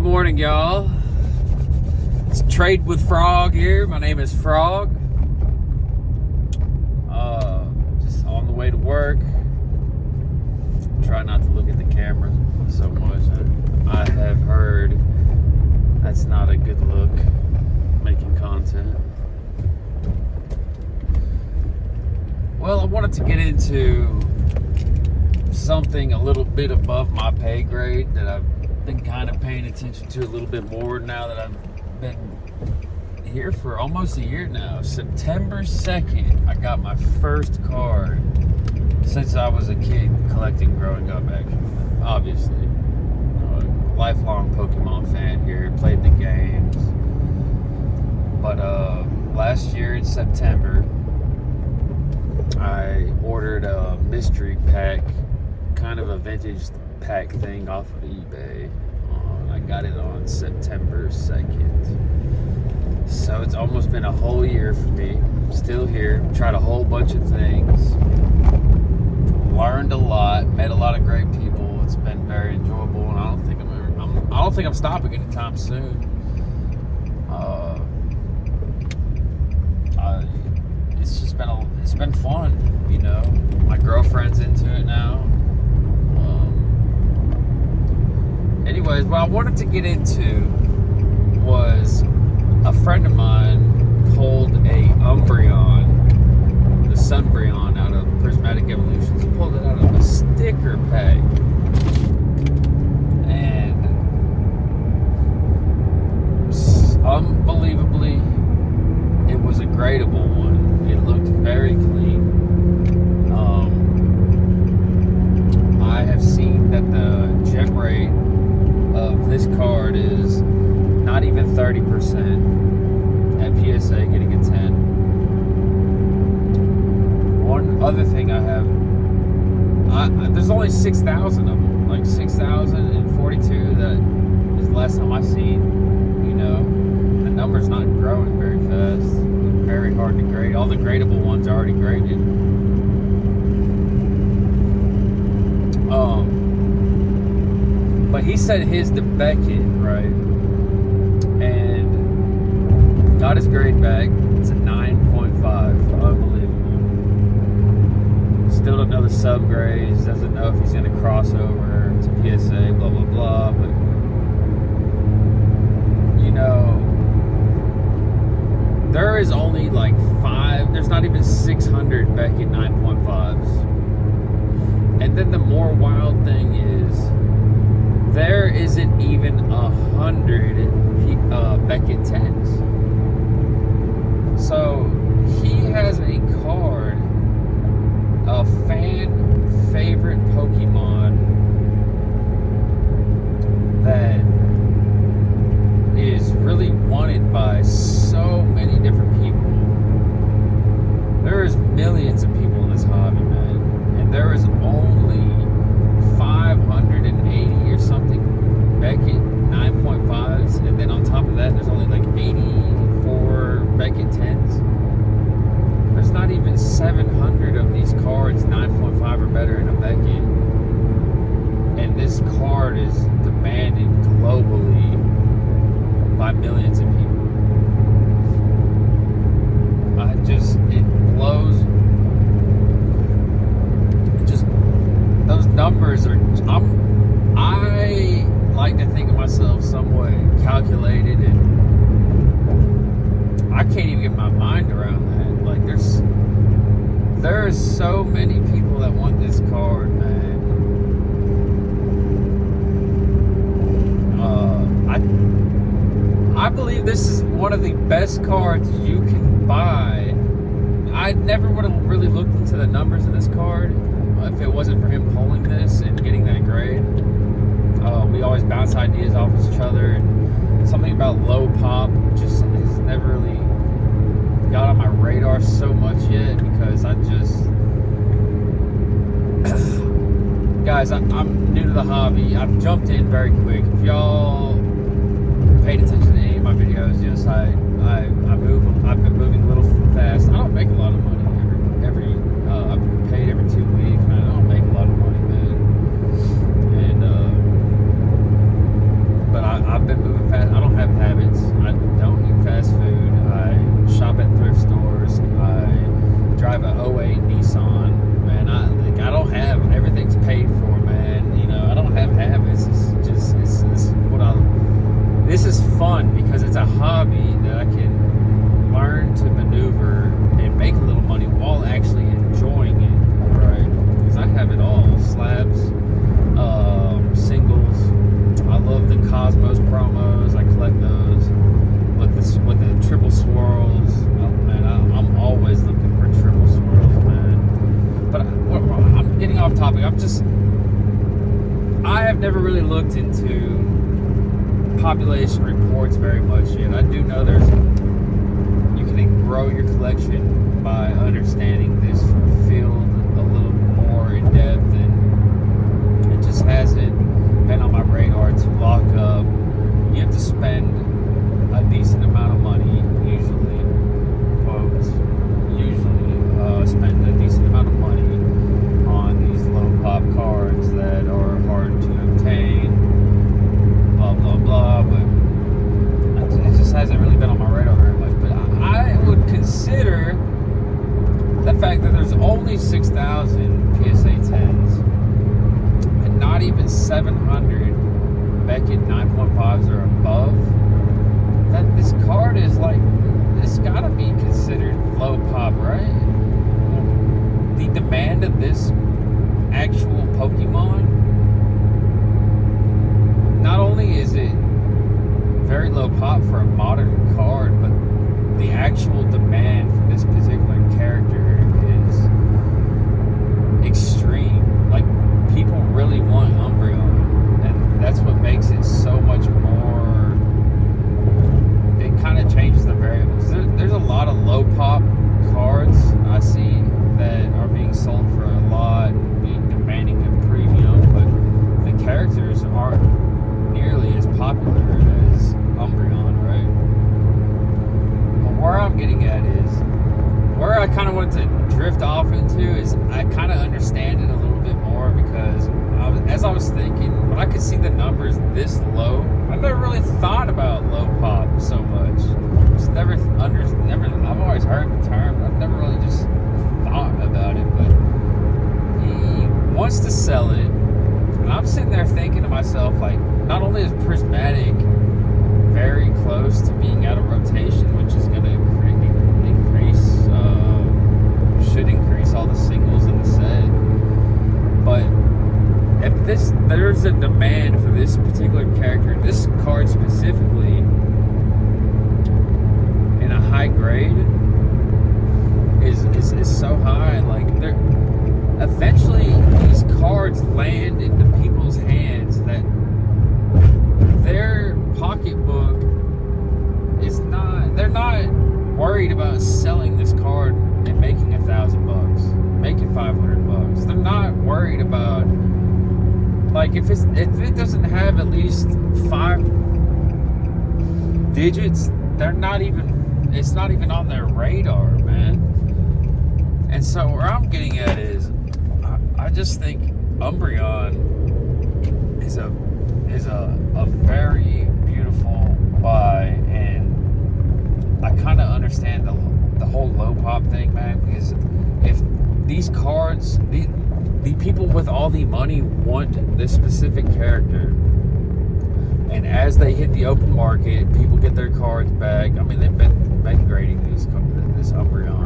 morning, y'all. It's Trade with Frog here. My name is Frog. Just on the way to work. Try not to look at the camera so much. I have heard that's not a good look, making content. Well, I wanted to get into something a little bit above my pay grade that I've been kind of paying attention to a little bit more now that I've been here for almost a year now. September 2nd, I got my first card since I was a kid collecting growing up, actually. Obviously. Lifelong Pokemon fan here, played the games. But last year in September, I ordered a mystery pack, kind of a vintage pack thing off of eBay. I got it on September 2nd. So it's almost been a whole year for me. Still here. Tried a whole bunch of things. Learned a lot. Met a lot of great people. It's been very enjoyable, and I don't think I'm stopping anytime soon. It's been fun, you know. My girlfriend's into it now. Anyways, what I wanted to get into was a friend of mine pulled a the sunbreon out of Prismatic Evolutions. He pulled it out of a sticker pack. And unbelievably, it was a gradable one. It looked very clean. I have seen that the gem rate of this card is not even 30%. At PSA, getting a 10. One other thing I have, there's only 6,000 of them, like 6,042. That is the last time I've seen. You know, the number's not growing very fast. Very hard to grade. All the gradable ones are already graded. But he said his to Beckett, right? And got his grade back. It's a 9.5. Unbelievable. Still don't know the subgrades. Doesn't know if he's going to cross over to PSA, blah, blah, blah. But, you know, there is only like 5. There's not even 600 Beckett 9.5s. And then the more wild thing is, there isn't even 100 Beckett 10s. So he has a card, a fan favorite Pokemon that is really wanted by so many different people. There's millions of people in this hobby, man. And there is only 580 or something Beckett 9.5s, and then on top of that, there's only like 84 Beckett 10s. There's not even 700 of these cards 9.5 or better in a Beckett, and this card is demanded globally by millions of people. It blows. Those numbers are. I like to think of myself somewhat calculated, and I can't even get my mind around that. Like there are so many people that want this card, man. I believe this is one of the best cards you can buy. I never would have really looked into the numbers of this card if it wasn't for him pulling this and getting that grade. We always bounce ideas off each other, and something about low pop just has never really got on my radar so much yet, because guys, I'm new to the hobby. I've jumped in very quick. If y'all paid attention to any of my videos, yes, I've been moving a little fast. I don't make a lot of money I'm paid every 2 weeks, man. I don't make a lot of money, man. And but I've been I have never really looked into population reports very much yet. I do know you can grow your collection by understanding this field a little more in depth, and it just hasn't been on my radar to lock up. You have to spend a decent amount of money, usually, quotes, spend a decent amount of money on these low pop cards that are hard to obtain, blah blah blah, but it just hasn't really been on my radar very much. But I would consider the fact that there's only 6,000 PSA 10s and not even 700 Beckett 9.5s or above, that this card is like, it's gotta be considered low pop, right? The demand of this actual Pokemon, not only is it very low pop for a modern card, but the actual demand for this particular character is extreme. Like, people really want Umbreon, and that's what makes it so much more. It kind of changes the variables. There's a lot of low pop cards I see that are being sold for a lot, being demanding a premium, but the characters aren't nearly as popular as Umbreon, right? But where I'm getting at is, where I kind of want to drift off into is, I kind of understand it a little bit more, because as I was thinking, when I could see the numbers this low, I've never really thought about low pop so much. Just never, I've always heard the term, I've never really just thought about it, but he wants to sell it, and I'm sitting there thinking to myself, like, not only is Prismatic very close to being out of rotation, which is going to should increase all the singles in the set, but if there's a demand for this particular character, this card specifically, in a high grade, is so high. Like, eventually these cards land into people's hands that their pocketbook is not. They're not worried about selling this card and making $1,000, making $500. They're not worried about, like, if it doesn't have at least 5 digits, it's not even on their radar, man. And so where I'm getting at is, I just think Umbreon is a very beautiful buy, and I kind of understand the whole low pop thing, man, because if these cards, the people with all the money want this specific character, and as they hit the open market, people get their cards back. I mean, they've been grading this Umbreon,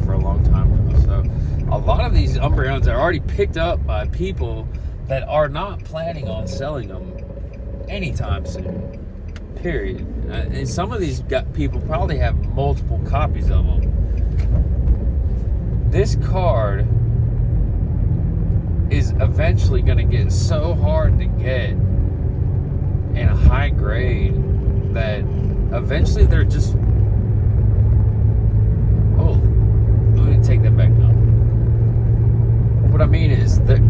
for a long time now. So a lot of these Umbreons are already picked up by people that are not planning on selling them anytime soon. Period. And some of these people probably have multiple copies of them. This card is eventually going to get so hard to get in a high grade that eventually they're just... Oh, let me take that back now. What I mean is that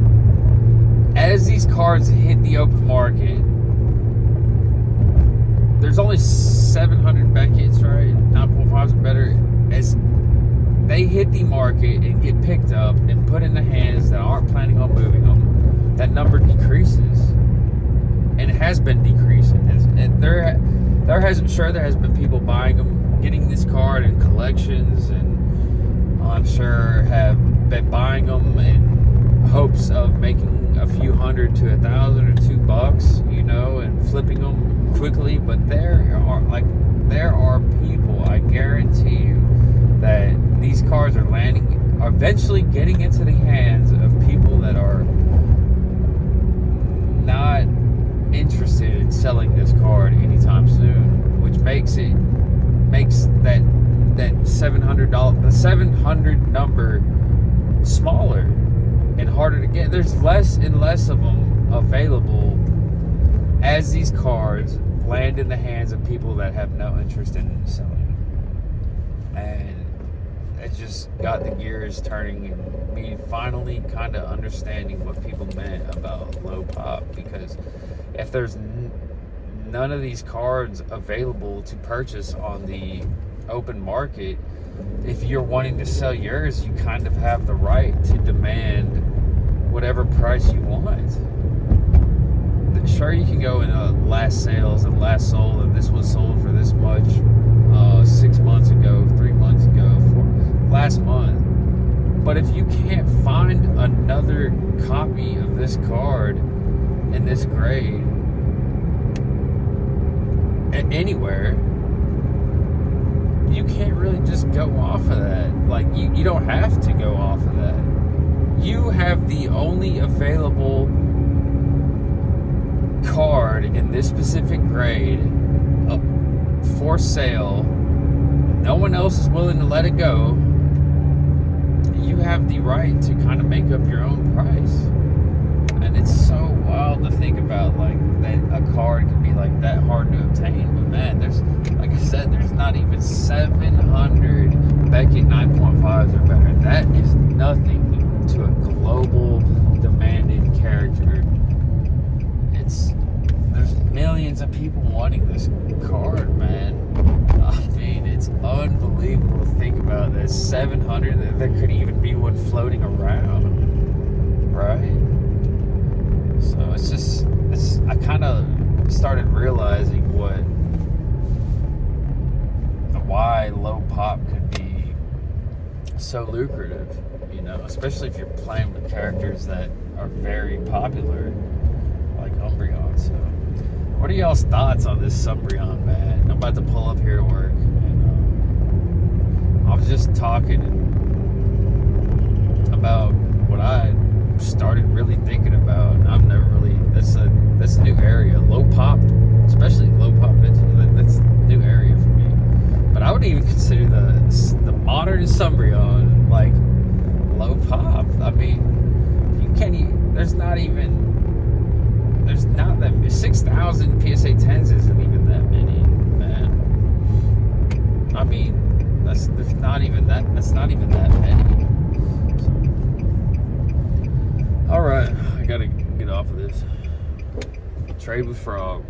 as these cards hit the open market, there's only 700 Beckett's, right? 9.5s are better. As they hit the market and get picked up and put in the hands that aren't planning on moving them, that number decreases. And it has been decreasing. And there has been people buying them, getting this card in collections, and I'm sure have been buying them in hopes of making a few hundred to $1,000 or $2, and flipping them quickly. But there are people, I guarantee you, that these cards are eventually getting into the hands of people that are not interested in selling this card anytime soon, which makes that $700, the 700 number, smaller. and harder to get. There's less and less of them available as these cards land in the hands of people that have no interest in selling. And it just got the gears turning and me finally kind of understanding what people meant about low pop, because if there's none of these cards available to purchase on the open market, if you're wanting to sell yours, you kind of have the right to demand whatever price you want. Sure, you can go in last sales and last sold, and this was sold for this much 6 months ago, 3 months ago, last month. But if you can't find another copy of this card in this grade anywhere, you can't really just go off of that. Like, you don't have to go off of that. You have the only available card in this specific grade for sale. No one else is willing to let it go. You have the right to kind of make up your own price. And it's so wild to think about, like, that a card can be like that hard to obtain. But man, there's, like I said, there's not even 700 Beckett 9.5s or better. That is nothing to a global demanded character. There's millions of people wanting this card, man. I mean, it's unbelievable to think about that. 700, there could even be one floating around, right? So it's just, I kind of started realizing why low pop could be so lucrative, you know, especially if you're playing with characters that are very popular, like Umbreon. So what are y'all's thoughts on this Sunbreon, man? I'm about to pull up here to work, and I was just talking about what I started really thinking about. I've never really, that's a new area. Low pop, especially low pop vintage, that's a new area for me. But I would even consider the modern Sunbreon like low pop. I mean, you can't even, there's not that 6,000 PSA 10s isn't even that many, man. I mean, that's not even that many. So, all right, I gotta get off of this. Trade with Frog.